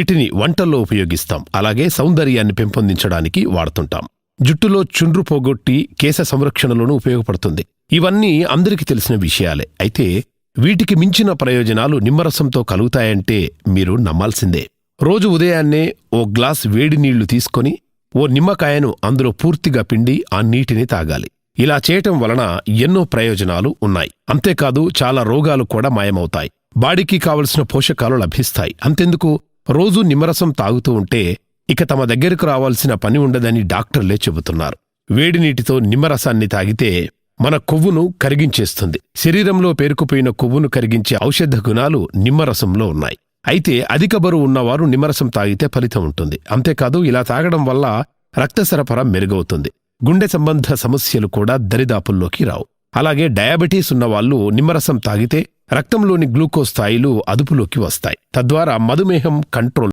వీటిని వంటల్లో ఉపయోగిస్తాం. అలాగే సౌందర్యాన్ని పెంపొందించడానికి వాడుతుంటాం. జుట్టులో చుండ్రు పోగొట్టి కేశ సంరక్షణలోనూ ఉపయోగపడుతుంది. ఇవన్నీ అందరికీ తెలిసిన విషయాలే. అయితే వీటికి మించిన ప్రయోజనాలు నిమ్మరసంతో కలుగుతాయంటే మీరు నమ్మాల్సిందే. రోజు ఉదయాన్నే ఓ గ్లాస్ వేడి నీళ్లు తీసుకొని ఓ నిమ్మకాయను అందులో పూర్తిగా పిండి ఆ నీటిని తాగాలి. ఇలా చేయటం వలన ఎన్నో ప్రయోజనాలు ఉన్నాయి. అంతేకాదు చాలా రోగాలు కూడా మాయమవుతాయి. బాడీకి కావలసిన పోషకాలు లభిస్తాయి. అంతెందుకు, రోజూ నిమ్మరసం తాగుతూ ఉంటే ఇక తమ దగ్గరకు రావాల్సిన పని ఉండదని డాక్టర్లే చెబుతున్నారు. వేడి నీటితో నిమ్మరసాన్ని తాగితే మన కొవ్వును కరిగించేస్తుంది. శరీరంలో పేరుకుపోయిన కొవ్వును కరిగించే ఔషధ గుణాలు నిమ్మరసంలో ఉన్నాయి. అయితే అధిక బరువు ఉన్నవారు నిమ్మరసం తాగితే ఫలితం ఉంటుంది. అంతేకాదు, ఇలా తాగడం వల్ల రక్త సరఫరా మెరుగవుతుంది. గుండె సంబంధ సమస్యలు కూడా దరిదాపుల్లోకి రావు. అలాగే డయాబెటీస్ ఉన్నవాళ్లు నిమ్మరసం తాగితే రక్తంలోని గ్లూకోజ్ స్థాయిలు అదుపులోకి వస్తాయి. తద్వారా మధుమేహం కంట్రోల్